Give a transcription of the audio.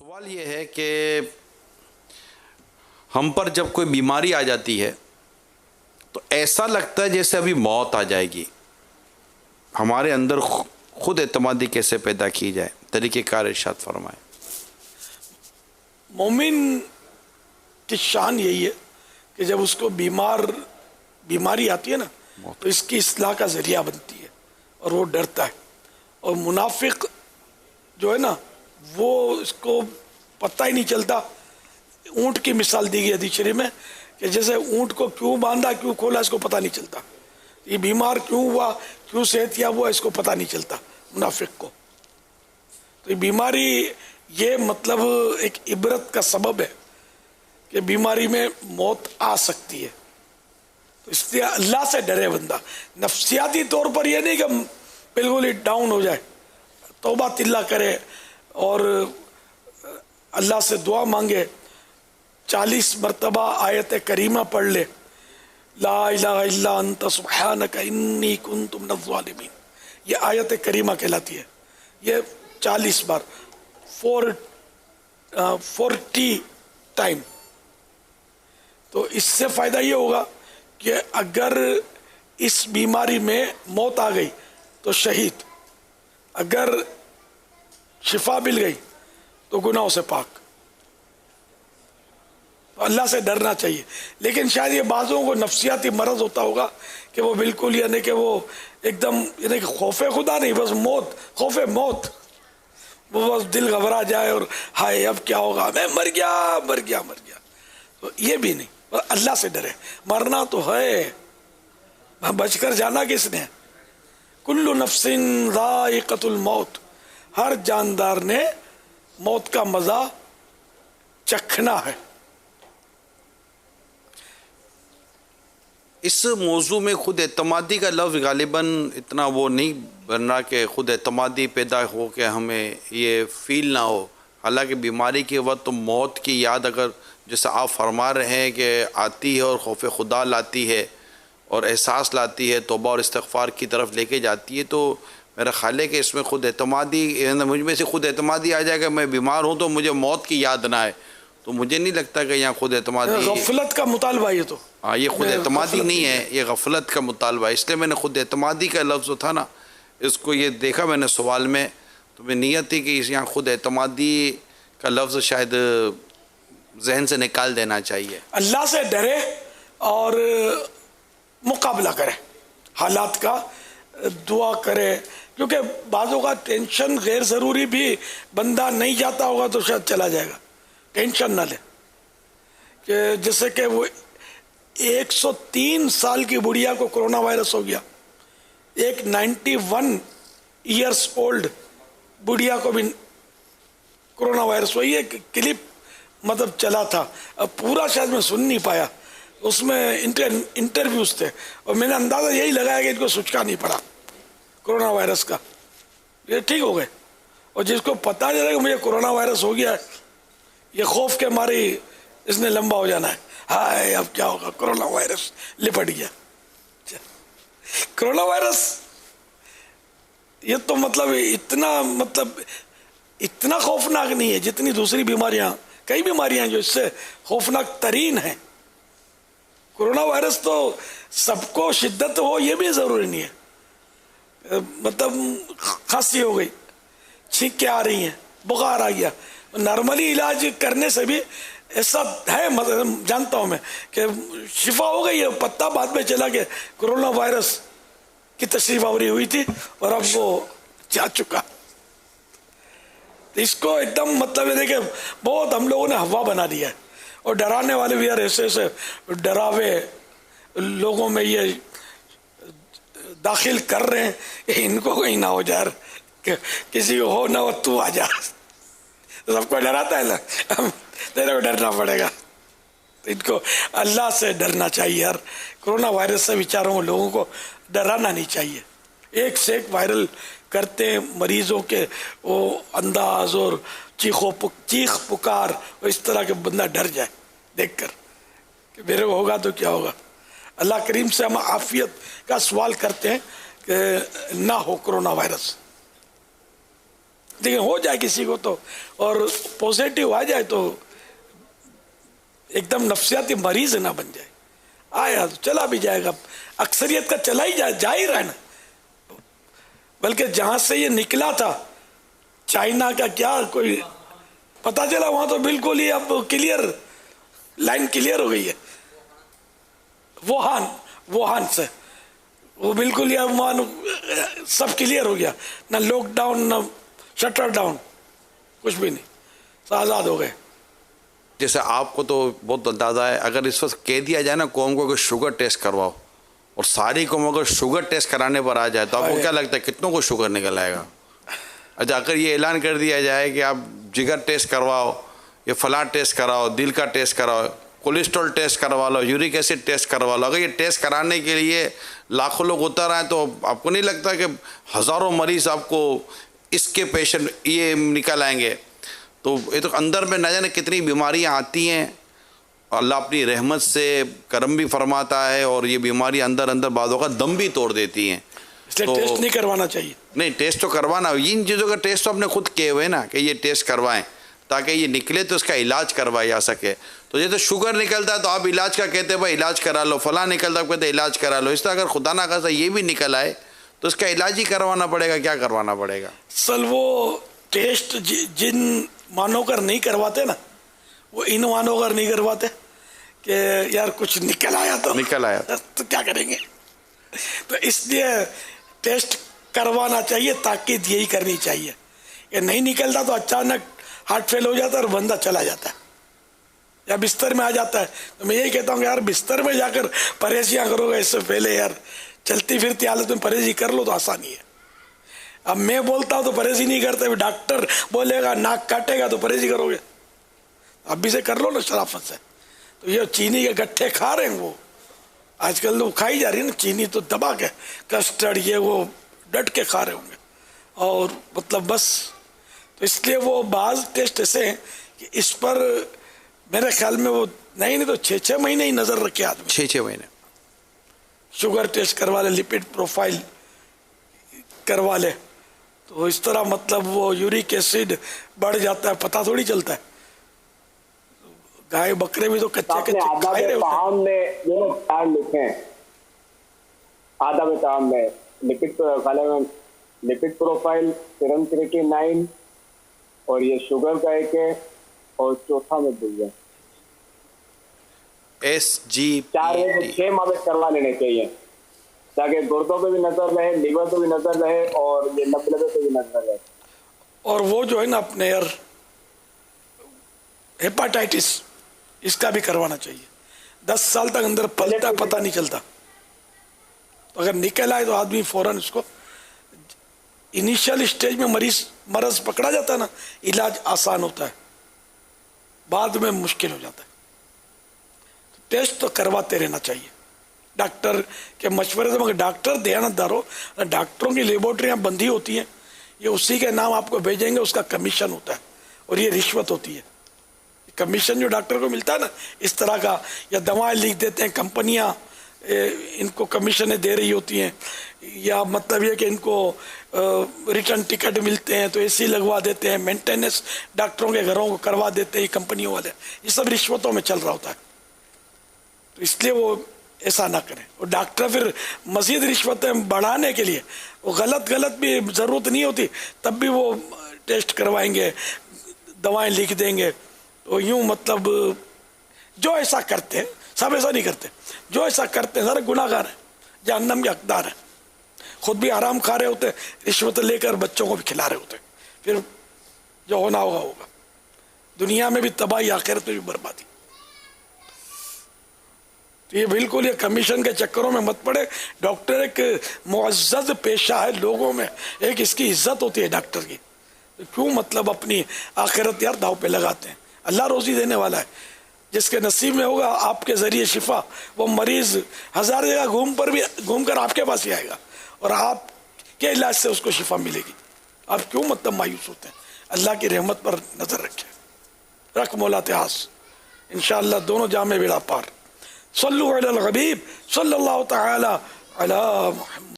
سوال یہ ہے کہ ہم پر جب کوئی بیماری آ جاتی ہے تو ایسا لگتا ہے جیسے ابھی موت آ جائے گی. ہمارے اندر خود اعتمادی کیسے پیدا کی جائے؟ طریقہ کار ارشاد فرمائیں. مومن کی شان یہی ہے کہ جب اس کو بیماری آتی ہے نا تو اس کی اصلاح کا ذریعہ بنتی ہے اور وہ ڈرتا ہے. اور منافق جو ہے نا وہ اس کو پتہ ہی نہیں چلتا. اونٹ کی مثال دی گئی حدیث شریف میں کہ جیسے اونٹ کو کیوں باندھا کیوں کھولا اس کو پتہ نہیں چلتا. یہ بیمار کیوں ہوا کیوں صحت یاب ہوا اس کو پتہ نہیں چلتا منافق کو. تو یہ بیماری یہ مطلب ایک عبرت کا سبب ہے کہ بیماری میں موت آ سکتی ہے. تو اس لیے اللہ سے ڈرے بندہ. نفسیاتی طور پر یہ نہیں کہ بالکل ہی ڈاؤن ہو جائے, توبہ تلہ کرے اور اللہ سے دعا مانگے, 40 مرتبہ آیت کریمہ پڑھ لے, لا الہ الا انت سبحانک انی کنت من الظالمین. یہ آیت کریمہ کہلاتی ہے. یہ 40 بار 40 ٹائم. تو اس سے فائدہ یہ ہوگا کہ اگر اس بیماری میں موت آ گئی تو شہید, اگر شفا مل گئی تو گناہوں سے پاک. تو اللہ سے ڈرنا چاہیے. لیکن شاید یہ بعضوں کو نفسیاتی مرض ہوتا ہوگا کہ وہ بالکل یعنی کہ وہ ایک دم یعنی کہ خوف خدا نہیں, بس موت, خوف موت, وہ بس دل گھبرا جائے اور ہائے اب کیا ہوگا, میں مر گیا. تو یہ بھی نہیں, بس اللہ سے ڈرے. مرنا تو ہے, بچ کر جانا کس نے؟ کل نفس ذائقۃ الموت, ہر جاندار نے موت کا مزہ چکھنا ہے. اس موضوع میں خود اعتمادی کا لفظ غالباً اتنا وہ نہیں بن رہا کہ خود اعتمادی پیدا ہو کہ ہمیں یہ فیل نہ ہو. حالانکہ بیماری کے وقت تو موت کی یاد اگر جیسے آپ فرما رہے ہیں کہ آتی ہے اور خوف خدا لاتی ہے اور احساس لاتی ہے, توبہ اور استغفار کی طرف لے کے جاتی ہے, تو میرا خیال ہے کہ اس میں خود اعتمادی مجھ میں سے خود اعتمادی آ جائے کہ میں بیمار ہوں تو مجھے موت کی یاد نہ آئے. تو مجھے نہیں لگتا کہ یہاں خود اعتمادی, غفلت کا مطالبہ یہ تو ہاں یہ خود اعتمادی نہیں ہے, یہ غفلت کا مطالبہ ہے. اس لیے میں نے خود اعتمادی کا لفظ تھا نا, اس کو یہ دیکھا میں نے سوال میں, تو میں نیت تھی کہ یہاں خود اعتمادی کا لفظ شاید ذہن سے نکال دینا چاہیے. اللہ سے ڈرے اور مقابلہ کرے حالات کا, دعا کرے. کیونکہ بعضوں کا ٹینشن غیر ضروری بھی بندہ نہیں جاتا ہوگا تو شاید چلا جائے گا. ٹینشن نہ لے کہ جیسے کہ وہ 103 سال کی بڑھیا کو کرونا وائرس ہو گیا, ایک 91 ایئرس اولڈ بڑھیا کو بھی کرونا وائرس ہوا. یہ کلپ مطلب چلا تھا, اب پورا شاید میں سن نہیں پایا, اس میں انٹرویوز تھے اور میں نے اندازہ یہی لگایا کہ ان کو سچکا نہیں پڑا کرونا وائرس کا, یہ ٹھیک ہو گئے. اور جس کو پتہ چلا کہ مجھے کرونا وائرس ہو گیا ہے, یہ خوف کے مارے اس نے لمبا ہو جانا ہے, ہائے اب کیا ہوگا, کرونا وائرس لپٹ گیا. کرونا وائرس یہ تو مطلب اتنا خوفناک نہیں ہے جتنی دوسری بیماریاں, کئی بیماریاں جو اس سے خوفناک ترین ہیں. کرونا وائرس تو سب کو شدت ہو یہ بھی ضروری نہیں ہے. مطلب کھانسی ہو گئی, چھینکیں آ رہی ہیں, بخار آ گیا, نارملی علاج کرنے سے بھی ایسا ہے, جانتا ہوں میں کہ شفا ہو گئی ہے, پتہ بعد میں چلا کہ کرونا وائرس کی تشریف آوری ہوئی تھی اور اب وہ جا چکا. اس کو ایک دم مطلب ہے کہ بہت ہم لوگوں نے ہوا بنا دیا ہے, اور ڈرانے والے بھی یار ایسے ڈراوے لوگوں میں یہ داخل کر رہے ہیں, ان کو کہیں نہ ہو جائے کہ کسی کو ہو نہ ہو تو آ جا. سب کو ڈراتا ہے نا, تیرے کو ڈرنا پڑے گا. ان کو اللہ سے ڈرنا چاہیے یار. کرونا وائرس سے بیچاروں لوگوں کو ڈرانا نہیں چاہیے. ایک سے ایک وائرل کرتے ہیں مریضوں کے وہ انداز اور چیخ پکار, اور اس طرح کے بندہ ڈر جائے دیکھ کر کہ میرے کو ہوگا تو کیا ہوگا. اللہ کریم سے ہم عافیت کا سوال کرتے ہیں کہ نہ ہو کرونا وائرس. لیکن ہو جائے کسی کو تو اور پازیٹیو آ جائے تو ایک دم نفسیاتی مریض نہ بن جائے. آیا تو چلا بھی جائے گا, اکثریت کا چلا ہی جا ہی رہا ہے نا. بلکہ جہاں سے یہ نکلا تھا چائنا کا کیا کوئی پتا چلا, وہاں تو بالکل ہی اب کلیئر لائن کلیئر ہو گئی ہے. ووہان سے وہ بالکل ہی اب وہاں سب کلیئر ہو گیا, نہ لاک ڈاؤن نہ شٹر ڈاؤن, کچھ بھی نہیں, آزاد ہو گئے. جیسے آپ کو تو بہت اندازہ ہے, اگر اس وقت کہہ دیا جائے نا قوم کو کہ شوگر ٹیسٹ کرواؤ, اور ساری قوم اگر شوگر ٹیسٹ کرانے پر آ جائے تو آپ کو کیا لگتا ہے کتنوں کو شوگر نکل آئے گا؟ اچھا اگر یہ اعلان کر دیا جائے کہ آپ جگر ٹیسٹ کرواؤ, یہ فلاں ٹیسٹ کراؤ, دل کا ٹیسٹ کراؤ, کولیسٹرول ٹیسٹ کروا لو, یورک ایسڈ ٹیسٹ کروا لو, اگر یہ ٹیسٹ کرانے کے لیے لاکھوں لوگ اتر آئیں تو آپ کو نہیں لگتا کہ ہزاروں مریض آپ کو اس کے پیشنٹ یہ نکل آئیں گے؟ تو یہ تو اندر میں نہ جانے کتنی بیماریاں آتی ہیں, اللہ اپنی رحمت سے کرم بھی فرماتا ہے, اور یہ بیماری اندر بعضوں کا دم بھی توڑ دیتی ہیں. اس لیے ٹیسٹ نہیں کروانا چاہیے. نہیں, ٹیسٹ تو کروانا, ان چیزوں کا ٹیسٹ تو آپ نے خود کیے ہوئے نا کہ یہ ٹیسٹ کروائیں تاکہ یہ نکلے تو اس کا علاج کروایا جا سکے. تو جیسے شوگر نکلتا ہے تو آپ علاج کا کہتے ہیں بھائی علاج کرا لو, فلاں نکلتا ہے کہتے ہیں علاج کرا لو. اس طرح اگر خدا نہ خاصا یہ بھی نکل آئے تو اس کا علاج ہی کروانا پڑے گا. کیا کروانا پڑے گا؟ سل وہ ٹیسٹ جن مانو کر نہیں کرواتے نا, وہ ان مانو کر نہیں کرواتے کہ یار کچھ نکل آیا تو کیا کریں گے. تو اس لیے ٹیسٹ کروانا چاہیے, تاکید یہی کرنی چاہیے کہ نہیں نکلتا تو اچانک ہارٹ فیل ہو جاتا ہے اور بندہ چلا جاتا ہے یا بستر میں آ جاتا ہے. تو میں یہی کہتا ہوں کہ یار بستر میں جا کر پرہیزیاں کرو گے, اس سے پہلے یار چلتی پھرتی حالت میں پرہیزی کر لو تو آسانی ہے. اب میں بولتا ہوں تو پرہیزی نہیں کرتے, ڈاکٹر بولے گا ناک کاٹے گا تو پرہیزی کرو گے. اب بھی سے کر لو نا شرافت سے. تو یہ چینی کے گٹھے کھا رہے ہیں وہ آج کل تو کھائی جا رہی ہے نا چینی, تو دبا کے کسٹرڈ یہ وہ ڈٹ کے کھا رہے ہوں گے, اور مطلب بس. تو اس لیے وہ بعض ٹیسٹ ایسے ہیں کہ اس پر میرے خیال میں وہ نہیں تو 6 مہینے ہی نظر رکھے آدمی. 6 مہینے شوگر ٹیسٹ کروا لے, لپڈ پروفائل کروا لے, تو اس طرح مطلب وہ یورک ایسڈ بڑھ جاتا ہے, پتہ تھوڑی چلتا ہے. گائے بکرے بھی تو کچے کھائے رہے ہوتے ہیں. جو لوگ چار لکھے ہیں آداب تعام میں لپڈ پروفائل, سیرم کریٹینائن, اور یہ شوگر کا ایک ہے, اور چوتھا میں بھول گیا SGPT. 4 ماہ میں کروا لینے چاہیے تاکہ گردوں پہ بھی نظر رہے, لیور پہ بھی نظر رہے, اور یہ لبے پہ بھی نظر رہے. اور وہ جو ہے نا اپنے یار ہیپاٹائٹس, اس کا بھی کروانا چاہیے. 10 سال تک اندر پلتا پتہ نہیں چلتا. تو اگر نکل آئے تو آدمی فوراً اس کو انیشیل اسٹیج میں مرض پکڑا جاتا ہے نا, علاج آسان ہوتا ہے, بعد میں مشکل ہو جاتا ہے. ٹیسٹ تو کرواتے رہنا چاہیے ڈاکٹر کے مشورے سے. مگر ڈاکٹر دیانتدار ہو, ڈاکٹروں کی لیبورٹریاں بندی ہوتی ہیں, یہ اسی کے نام آپ کو بھیجیں گے, اس کا کمیشن ہوتا ہے, اور یہ رشوت ہوتی ہے. کمیشن جو ڈاکٹر کو ملتا ہے نا اس طرح کا, یا دوائیں لکھ دیتے ہیں کمپنیاں, ان کو کمیشنیں دے رہی ہوتی ہیں, یا مطلب یہ کہ ان کو ریٹرن ٹکٹ ملتے ہیں تو اے سی لگوا دیتے ہیں, مینٹیننس ڈاکٹروں کے گھروں کو کروا دیتے ہیں کمپنیوں والے. یہ سب رشوتوں میں چل رہا ہوتا ہے. تو اس لیے وہ ایسا نہ کریں. اور ڈاکٹر پھر مزید رشوتیں بڑھانے کے لیے وہ غلط بھی ضرورت نہیں ہوتی تب بھی وہ ٹیسٹ کروائیں گے, دوائیں لکھ دیں گے. تو یوں مطلب جو ایسا کرتے ہیں, سب ایسا نہیں کرتے, جو ایسا کرتے ہیں سارے گناہ گار ہیں, جہنم کے حقدار ہیں. خود بھی حرام کھا رہے ہوتے, رشوت لے کر بچوں کو بھی کھلا رہے ہوتے. پھر جو ہونا ہوگا, دنیا میں بھی تباہی, آخرت میں بھی بربادی. تو یہ بالکل یہ کمیشن کے چکروں میں مت پڑے. ڈاکٹر ایک معزز پیشہ ہے لوگوں میں, ایک اس کی عزت ہوتی ہے ڈاکٹر کی. کیوں مطلب اپنی آخرت یار داؤ پہ لگاتے ہیں؟ اللہ روزی دینے والا ہے, جس کے نصیب میں ہوگا آپ کے ذریعے شفا, وہ مریض 1000 جگہ گھوم کر آپ کے پاس ہی آئے گا, اور آپ کے علاج سے اس کو شفا ملے گی. آپ کیوں مطلب مایوس ہوتے ہیں؟ اللہ کی رحمت پر نظر رکھ مولا تیاس, انشاءاللہ دونوں جامع بیڑا پار. صلو علی الحبیب صلی اللہ تعالی علی محمد.